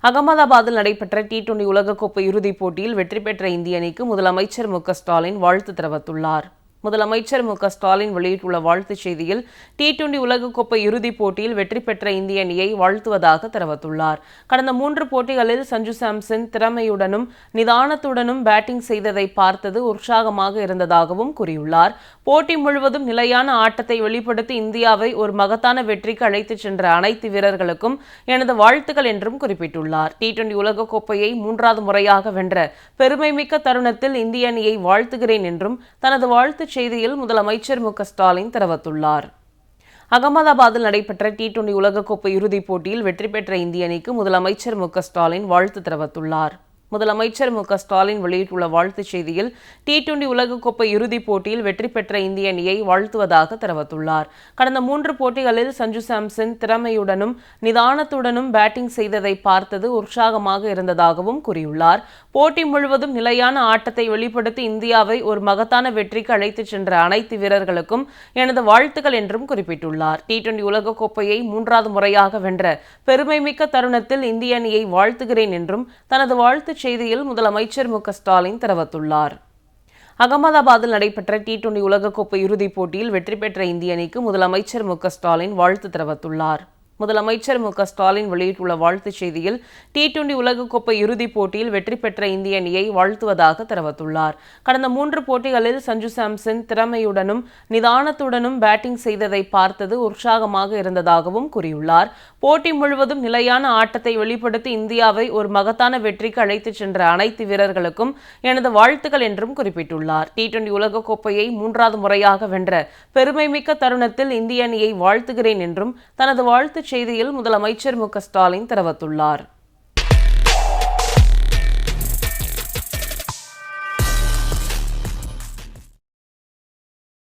அகமதாபாத்தில் நடைபெற்ற டி20 உலகக்கோப்பை இறுதிப் போட்டியில் வெற்றி பெற்ற இந்திய அணிக்கு முதலமைச்சர் மு.க.ஸ்டாலின் வாழ்த்து தெரிவித்துள்ளார். முதலமைச்சர் மு.க.ஸ்டாலின் வெளியிட்டுள்ள வாழ்த்துச் செய்தியில் டி20 உலகக்கோப்பை இறுதிப் போட்டியில் வெற்றி பெற்ற இந்திய அணியை வாழ்த்துவதாக தெரிவித்துள்ளார். கடந்த 3 போட்டிகளில் சஞ்சு சாம்சன் திறமையுடனும் நிதானத்துடனும் பேட்டிங் செய்ததை பார்த்தது உற்சாகமாக இருந்ததாகவும் கூறியுள்ளார். போட்டி முழுவதும் நிலையான ஆட்டத்தை வெளிப்படுத்தி இந்தியாவை ஒரு மகத்தான வெற்றிக்கு அழைத்துச் சென்ற அனைத்து வீரர்களுக்கும் எனது வாழ்த்துக்கள் என்றும் குறிப்பிட்டுள்ளார். டி20 உலகக்கோப்பையை 3வது முறையாக வென்ற பெருமைமிக்க தருணத்தில் இந்திய அணியை வாழ்த்துகிறேன் என்றும் தனது வாழ்த்துச் செய்தியில் முதலமைச்சர் மு.க.ஸ்டாலின் தெரிவித்துள்ளார். அகமதாபாத்தில் நடைபெற்ற டி20 உலகக்கோப்பை இறுதிப் போட்டியில் வெற்றி பெற்ற இந்திய அணிக்கு முதலமைச்சர் மு.க.ஸ்டாலின் வாழ்த்து தெரிவித்துள்ளார். முதலமைச்சர் மு.க.ஸ்டாலின் வெளியிட்டுள்ள வாழ்த்துச் செய்தியில் டி20 உலகக்கோப்பை இறுதிப் போட்டியில் வெற்றி பெற்ற இந்திய அணியை வாழ்த்துவதாக தெரிவித்துள்ளார். கடந்த 3 போட்டிகளில் சஞ்சு சாம்சன் திறமையுடனும் நிதானத்துடனும் பேட்டிங் செய்ததை பார்த்தது உற்சாகமாக இருந்ததாகவும் கூறியுள்ளார். போட்டி முழுவதும் நிலையான ஆட்டத்தை வெளிப்படுத்தி இந்தியாவை ஒரு மகத்தான வெற்றிக்கு அழைத்துச் சென்ற அனைத்து வீரர்களுக்கும் எனது வாழ்த்துக்கள் என்றும் குறிப்பிட்டுள்ளார். டி20 உலகக்கோப்பையை 3வது முறையாக வென்ற பெருமைமிக்க தருணத்தில் இந்திய அணியை வாழ்த்துகிறேன் என்றும் தனது வாழ்த்துச் செய்தியில் முதலமைச்சர் மு.க.ஸ்டாலின் தெரிவித்துள்ளார். அகமதாபாத்தில் நடைபெற்ற டி20 உலகக்கோப்பை இறுதிப் போட்டியில் வெற்றி பெற்ற இந்திய அணிக்கு முதலமைச்சர் மு.க.ஸ்டாலின் வாழ்த்து தெரிவித்துள்ளார். முதலமைச்சர் மு.க.ஸ்டாலின் வெளியிட்டுள்ள வாழ்த்துச் செய்தியில் டி20 உலகக்கோப்பை இறுதிப் போட்டியில் வெற்றி பெற்ற இந்திய அணியை வாழ்த்துவதாக தெரிவித்துள்ளார். கடந்த 3 போட்டிகளில் சஞ்சு சாம்சன் திறமையுடனும் நிதானத்துடனும் பேட்டிங் செய்ததை பார்த்தது உற்சாகமாக இருந்ததாகவும் கூறியுள்ளார். போட்டி முழுவதும் நிலையான ஆட்டத்தை வெளிப்படுத்தி இந்தியாவை ஒரு மகத்தான வெற்றிக்கு அழைத்துச் சென்ற அனைத்து வீரர்களுக்கும் எனது வாழ்த்துக்கள் என்றும் குறிப்பிட்டுள்ளார். டி20 உலகக்கோப்பையை 3வது முறையாக வென்ற பெருமைமிக்க தருணத்தில் இந்திய அணியை வாழ்த்துகிறேன் என்றும் தனது வாழ்த்துச் செய்தியில் முதலமைச்சர் மு.க.ஸ்டாலின் தெரிவித்துள்ளார்.